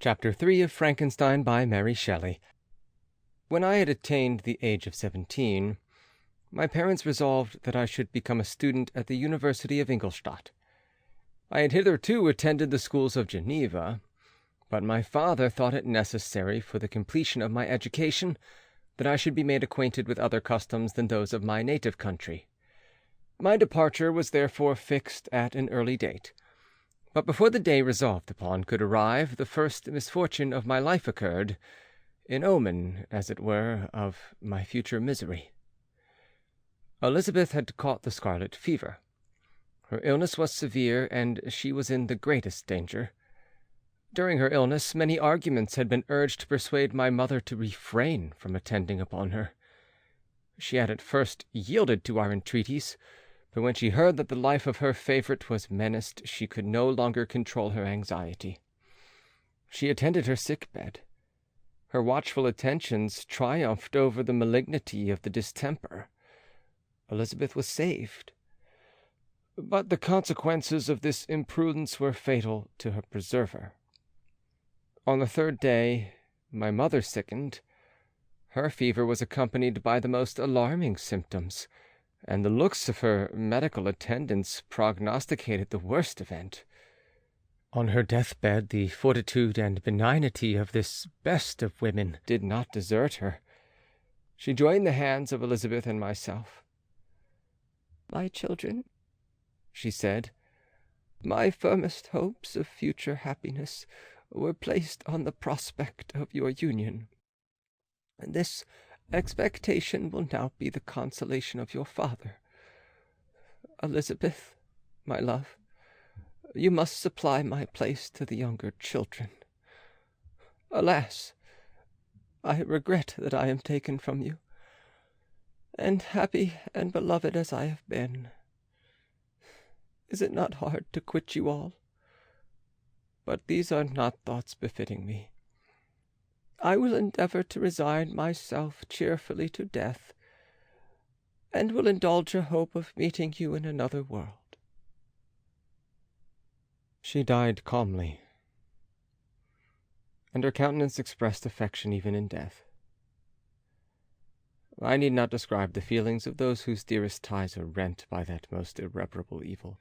Chapter 3 of Frankenstein by Mary Shelley. When I had attained the age of 17, my parents resolved that I should become a student at the University of Ingolstadt. I had hitherto attended the schools of Geneva, but my father thought it necessary for the completion of my education that I should be made acquainted with other customs than those of my native country. My departure was therefore fixed at an early date. But before the day resolved upon could arrive, the first misfortune of my life occurred, an omen, as it were, of my future misery. Elizabeth had caught the scarlet fever. Her illness was severe, and she was in the greatest danger. During her illness, many arguments had been urged to persuade my mother to refrain from attending upon her. She had at first yielded to our entreaties, but when she heard that the life of her favourite was menaced, she could no longer control her anxiety. She attended her sick bed. Her watchful attentions triumphed over the malignity of the distemper. Elizabeth was saved, but the consequences of this imprudence were fatal to her preserver. On the third day, my mother sickened. Her fever was accompanied by the most alarming symptoms, and the looks of her medical attendants prognosticated the worst event. On her deathbed, the fortitude and benignity of this best of women did not desert her. She joined the hands of Elizabeth and myself. "My children," she said, "my firmest hopes of future happiness were placed on the prospect of your union. This expectation will now be the consolation of your father. Elizabeth, my love, you must supply my place to the younger children. Alas, I regret that I am taken from you, and happy and beloved as I have been. Is it not hard to quit you all? But these are not thoughts befitting me. I will endeavour to resign myself cheerfully to death, and will indulge a hope of meeting you in another world." She died calmly, and her countenance expressed affection even in death. I need not describe the feelings of those whose dearest ties are rent by that most irreparable evil,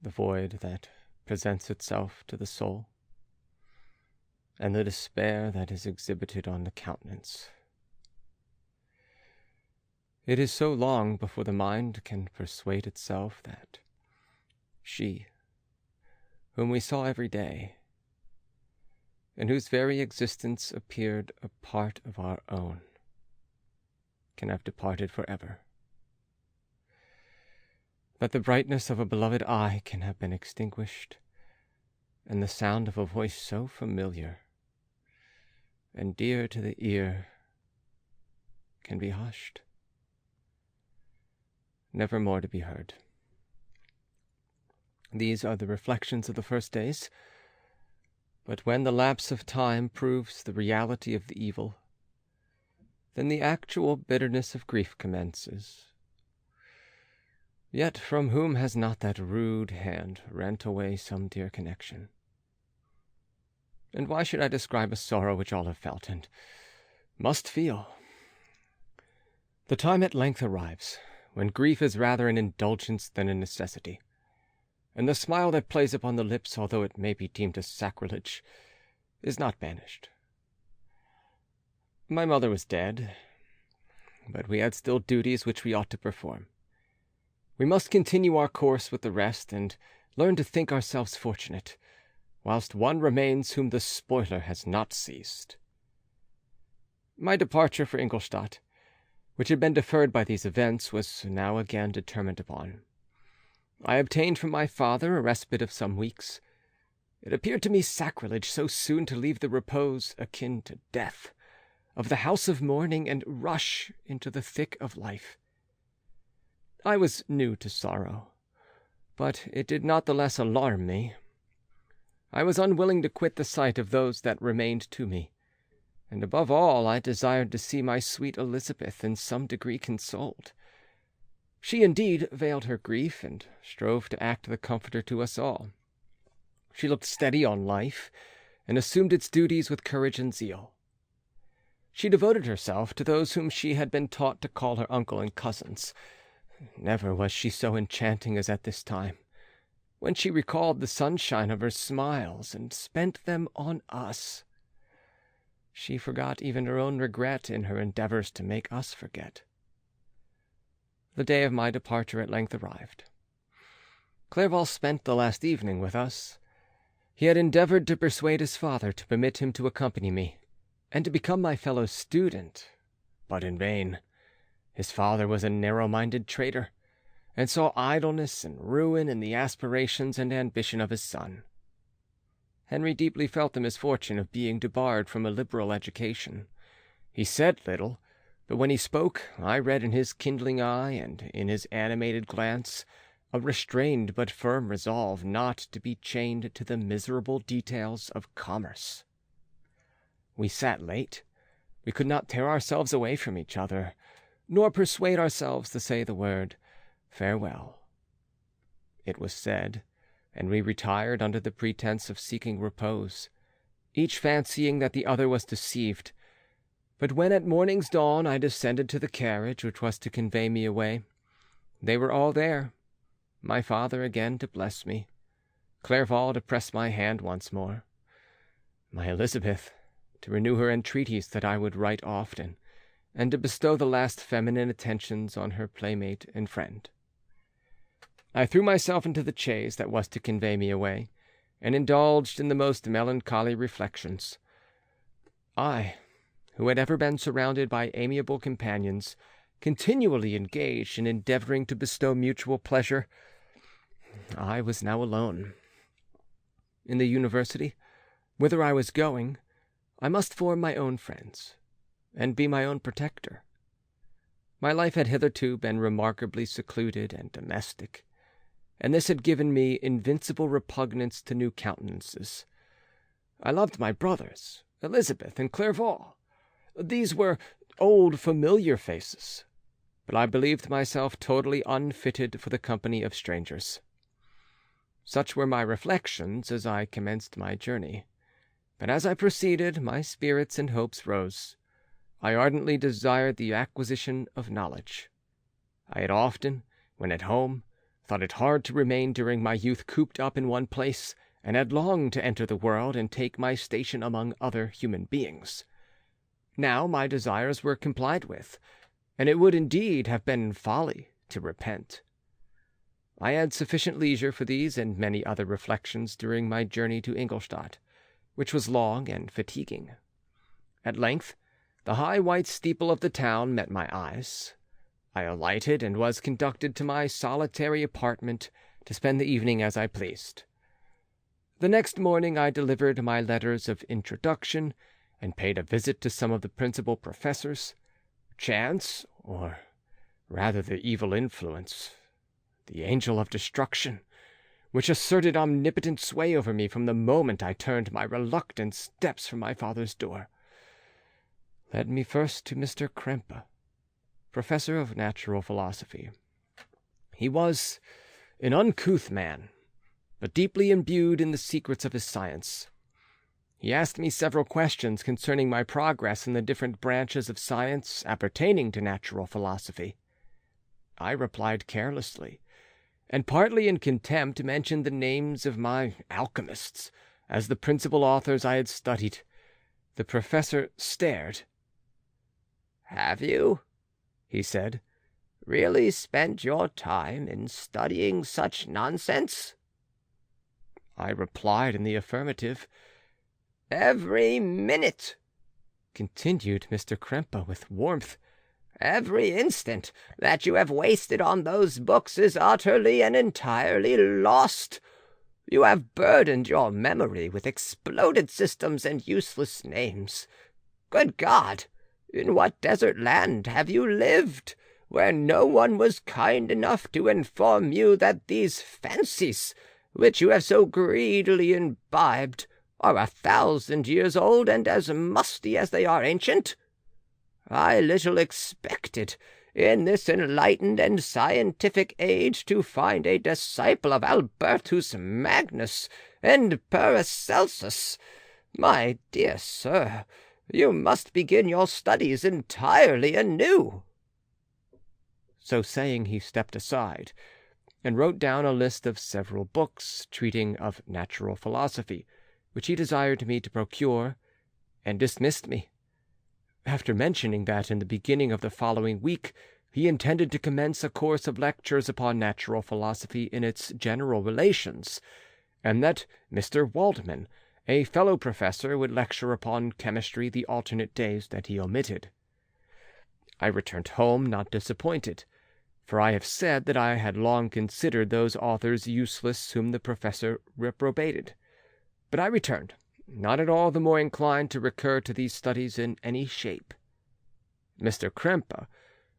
the void that presents itself to the soul, and the despair that is exhibited on the countenance. It is so long before the mind can persuade itself that she, whom we saw every day, and whose very existence appeared a part of our own, can have departed forever, that the brightness of a beloved eye can have been extinguished, and the sound of a voice so familiar and dear to the ear can be hushed, never more to be heard. These are the reflections of the first days, but when the lapse of time proves the reality of the evil, then the actual bitterness of grief commences. Yet from whom has not that rude hand rent away some dear connection? And why should I describe a sorrow which all have felt, and must feel? The time at length arrives, when grief is rather an indulgence than a necessity, and the smile that plays upon the lips, although it may be deemed a sacrilege, is not banished. My mother was dead, but we had still duties which we ought to perform. We must continue our course with the rest, and learn to think ourselves fortunate, whilst one remains whom the spoiler has not seized. My departure for Ingolstadt, which had been deferred by these events, was now again determined upon. I obtained from my father a respite of some weeks. It appeared to me sacrilege so soon to leave the repose, akin to death, of the house of mourning, and rush into the thick of life. I was new to sorrow, but it did not the less alarm me. I was unwilling to quit the sight of those that remained to me, and above all I desired to see my sweet Elizabeth in some degree consoled. She indeed veiled her grief, and strove to act the comforter to us all. She looked steady on life, and assumed its duties with courage and zeal. She devoted herself to those whom she had been taught to call her uncle and cousins. Never was she so enchanting as at this time, when she recalled the sunshine of her smiles and spent them on us. She forgot even her own regret in her endeavours to make us forget. The day of my departure at length arrived. Clerval spent the last evening with us. He had endeavoured to persuade his father to permit him to accompany me, and to become my fellow student, but in vain. His father was a narrow-minded traitor, and saw idleness and ruin in the aspirations and ambition of his son. Henry deeply felt the misfortune of being debarred from a liberal education. He said little, but when he spoke, I read in his kindling eye and in his animated glance a restrained but firm resolve not to be chained to the miserable details of commerce. We sat late. We could not tear ourselves away from each other, nor persuade ourselves to say the word farewell. It was said, and we retired under the pretence of seeking repose, each fancying that the other was deceived. But when at morning's dawn I descended to the carriage which was to convey me away, they were all there, my father again to bless me, Clerval to press my hand once more, my Elizabeth to renew her entreaties that I would write often, and to bestow the last feminine attentions on her playmate and friend. I threw myself into the chaise that was to convey me away, and indulged in the most melancholy reflections. I, who had ever been surrounded by amiable companions, continually engaged in endeavouring to bestow mutual pleasure, I was now alone. In the university, whither I was going, I must form my own friends, and be my own protector. My life had hitherto been remarkably secluded and domestic, and this had given me invincible repugnance to new countenances. I loved my brothers, Elizabeth and Clerval. These were old familiar faces, but I believed myself totally unfitted for the company of strangers. Such were my reflections as I commenced my journey, but as I proceeded, my spirits and hopes rose. I ardently desired the acquisition of knowledge. I had often, when at home, thought it hard to remain during my youth cooped up in one place, and had longed to enter the world and take my station among other human beings. Now my desires were complied with, and it would indeed have been folly to repent. I had sufficient leisure for these and many other reflections during my journey to Ingolstadt, which was long and fatiguing. At length, the high white steeple of the town met my eyes. I alighted and was conducted to my solitary apartment to spend the evening as I pleased. The next morning I delivered my letters of introduction and paid a visit to some of the principal professors. Chance, or rather the evil influence, the angel of destruction, which asserted omnipotent sway over me from the moment I turned my reluctant steps from my father's door, led me first to Mr. Krempe, professor of natural philosophy. He was an uncouth man, but deeply imbued in the secrets of his science. He asked me several questions concerning my progress in the different branches of science appertaining to natural philosophy. I replied carelessly, and partly in contempt mentioned the names of my alchemists as the principal authors I had studied. The professor stared. "Have you," he said, "really spent your time in studying such nonsense?" I replied in the affirmative. "Every minute," continued Mr. Krempe with warmth, "every instant that you have wasted on those books is utterly and entirely lost. You have burdened your memory with exploded systems and useless names. Good God! In what desert land have you lived, where no one was kind enough to inform you that these fancies, which you have so greedily imbibed, are 1,000 years old and as musty as they are ancient? I little expected, in this enlightened and scientific age, to find a disciple of Albertus Magnus and Paracelsus. My dear sir, you must begin your studies entirely anew." So saying, he stepped aside, and wrote down a list of several books treating of natural philosophy, which he desired me to procure, and dismissed me, after mentioning that in the beginning of the following week he intended to commence a course of lectures upon natural philosophy in its general relations, and that Mr. Waldman, a fellow professor, would lecture upon chemistry the alternate days that he omitted. I returned home not disappointed, for I have said that I had long considered those authors useless whom the professor reprobated. But I returned, not at all the more inclined to recur to these studies in any shape. Mr. Krempe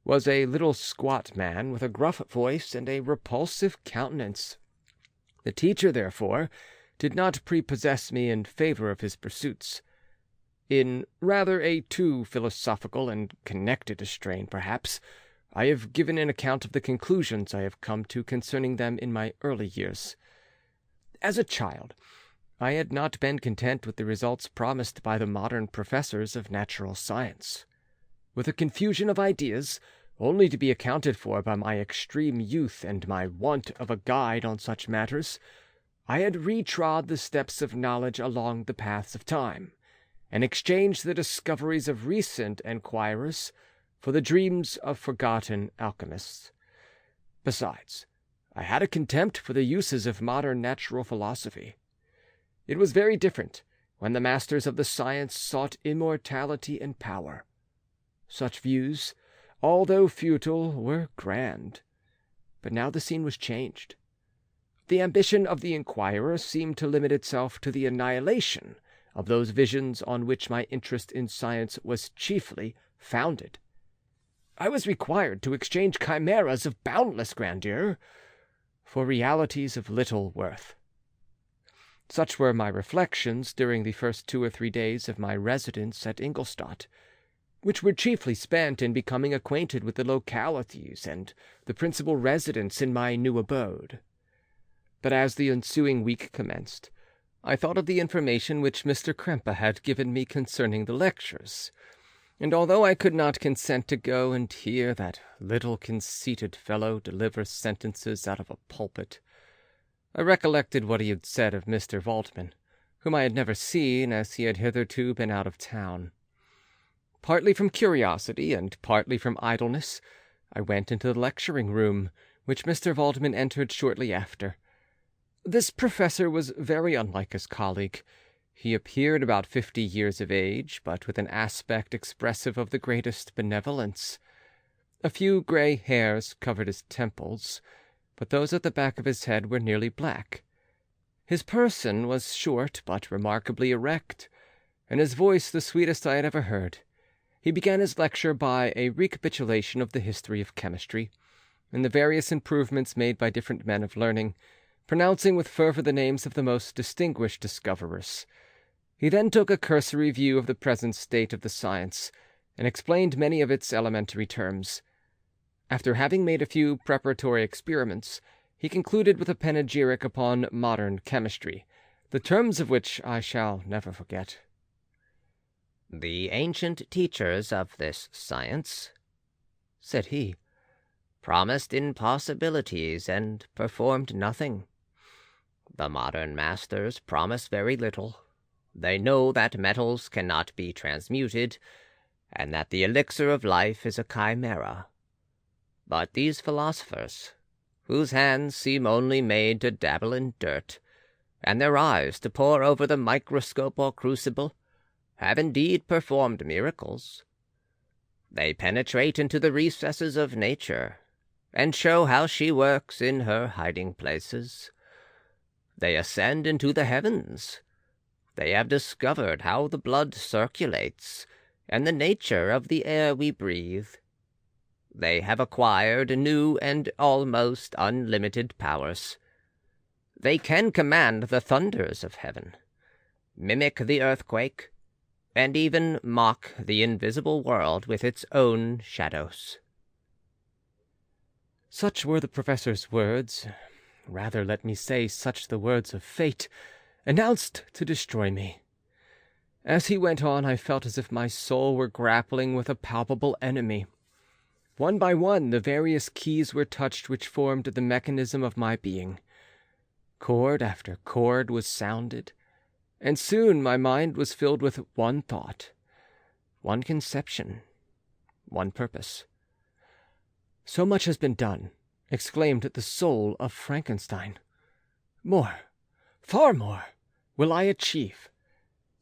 was a little squat man with a gruff voice and a repulsive countenance. The teacher, therefore, did not prepossess me in favour of his pursuits. In rather a too philosophical and connected a strain, perhaps, I have given an account of the conclusions I have come to concerning them in my early years. As a child, I had not been content with the results promised by the modern professors of natural science. With a confusion of ideas, only to be accounted for by my extreme youth and my want of a guide on such matters, I had retrod the steps of knowledge along the paths of time, and exchanged the discoveries of recent enquirers for the dreams of forgotten alchemists. Besides, I had a contempt for the uses of modern natural philosophy. It was very different when the masters of the science sought immortality and power. Such views, although futile, were grand. But now the scene was changed. The ambition of the inquirer seemed to limit itself to the annihilation of those visions on which my interest in science was chiefly founded. I was required to exchange chimeras of boundless grandeur for realities of little worth. Such were my reflections during the first 2 or 3 days of my residence at Ingolstadt, which were chiefly spent in becoming acquainted with the localities and the principal residents in my new abode. But as the ensuing week commenced, I thought of the information which Mr. Krempe had given me concerning the lectures, and although I could not consent to go and hear that little conceited fellow deliver sentences out of a pulpit, I recollected what he had said of Mr. Waldman, whom I had never seen, as he had hitherto been out of town. Partly from curiosity and partly from idleness, I went into the lecturing room, which Mr. Waldman entered shortly after. This professor was very unlike his colleague. He appeared about 50 years of age, but with an aspect expressive of the greatest benevolence. A few grey hairs covered his temples, but those at the back of his head were nearly black. His person was short but remarkably erect, and his voice the sweetest I had ever heard. He began his lecture by a recapitulation of the history of chemistry, and the various improvements made by different men of learning, pronouncing with fervour the names of the most distinguished discoverers. He then took a cursory view of the present state of the science, and explained many of its elementary terms. After having made a few preparatory experiments, he concluded with a panegyric upon modern chemistry, the terms of which I shall never forget. "The ancient teachers of this science," said he, "promised impossibilities and performed nothing. The modern masters promise very little. They know that metals cannot be transmuted, and that the elixir of life is a chimera. But these philosophers, whose hands seem only made to dabble in dirt, and their eyes to pore over the microscope or crucible, have indeed performed miracles. They penetrate into the recesses of nature, and show how she works in her hiding places. They ascend into the heavens. They have discovered how the blood circulates, and the nature of the air we breathe. They have acquired new and almost unlimited powers. They can command the thunders of heaven, mimic the earthquake, and even mock the invisible world with its own shadows." Such were the professor's words, rather let me say such the words of fate, announced to destroy me. As he went on, I felt as if my soul were grappling with a palpable enemy. One by one, the various keys were touched which formed the mechanism of my being. Chord after chord was sounded, and soon my mind was filled with one thought, one conception, one purpose. "So much has been done," exclaimed the soul of Frankenstein. "More, far more, will I achieve.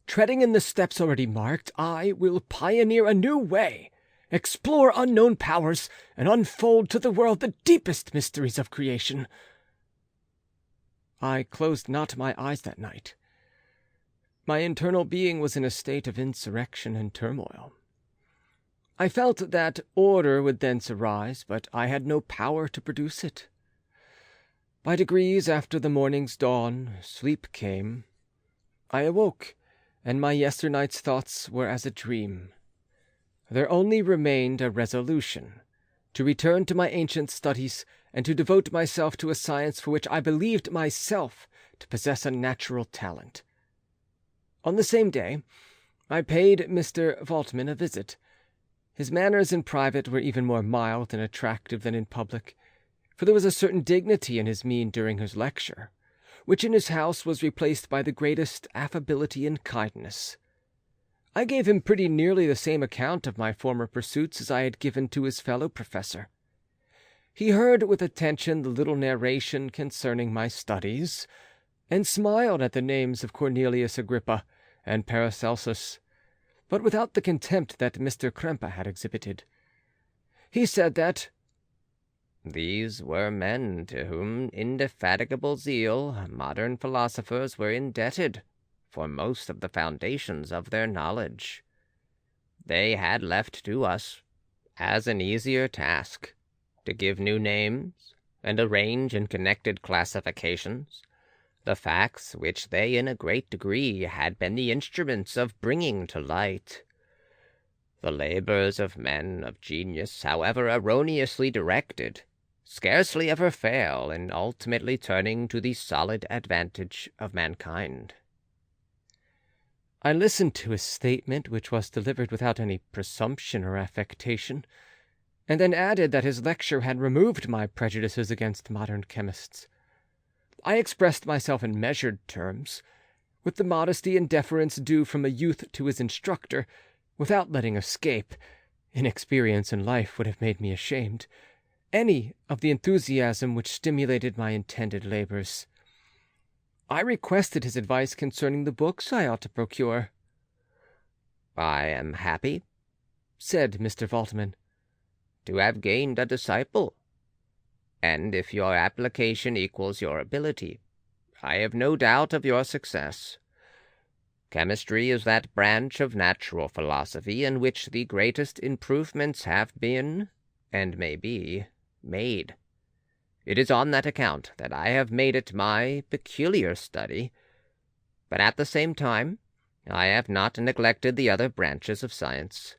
Treading in the steps already marked, I will pioneer a new way, explore unknown powers, and unfold to the world the deepest mysteries of creation." I closed not my eyes that night. My internal being was in a state of insurrection and turmoil. I felt that order would thence arise, but I had no power to produce it. By degrees, after the morning's dawn, sleep came. I awoke, and my yesternight's thoughts were as a dream. There only remained a resolution to return to my ancient studies and to devote myself to a science for which I believed myself to possess a natural talent. On the same day, I paid Mr. Waldman a visit. His manners in private were even more mild and attractive than in public, for there was a certain dignity in his mien during his lecture, which in his house was replaced by the greatest affability and kindness. I gave him pretty nearly the same account of my former pursuits as I had given to his fellow professor. He heard with attention the little narration concerning my studies, and smiled at the names of Cornelius Agrippa and Paracelsus, but without the contempt that Mr. Krempe had exhibited. He said that these were men to whom indefatigable zeal modern philosophers were indebted for most of the foundations of their knowledge. They had left to us, as an easier task, to give new names and arrange in connected classifications the facts which they in a great degree had been the instruments of bringing to light. The labors of men of genius, however erroneously directed, scarcely ever fail in ultimately turning to the solid advantage of mankind. I listened to his statement, which was delivered without any presumption or affectation, and then added that his lecture had removed my prejudices against modern chemists. I expressed myself in measured terms, with the modesty and deference due from a youth to his instructor, without letting escape, inexperience in life would have made me ashamed, any of the enthusiasm which stimulated my intended labors. I requested his advice concerning the books I ought to procure. "I am happy," said Mr. Waldman, "to have gained a disciple, and if your application equals your ability, I have no doubt of your success. Chemistry is that branch of natural philosophy in which the greatest improvements have been, and may be, made. It is on that account that I have made it my peculiar study, but at the same time I have not neglected the other branches of science.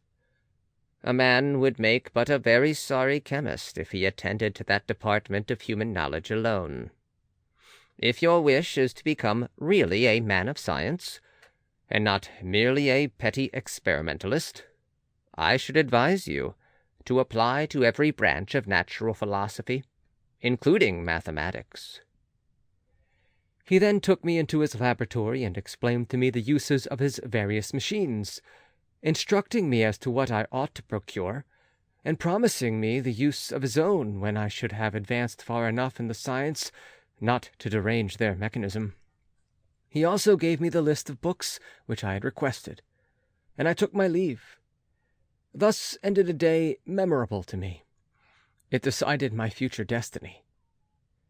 A man would make but a very sorry chemist if he attended to that department of human knowledge alone. If your wish is to become really a man of science, and not merely a petty experimentalist, I should advise you to apply to every branch of natural philosophy, including mathematics." He then took me into his laboratory and explained to me the uses of his various machines, instructing me as to what I ought to procure, and promising me the use of his own when I should have advanced far enough in the science not to derange their mechanism. He also gave me the list of books which I had requested, and I took my leave. Thus ended a day memorable to me. It decided my future destiny.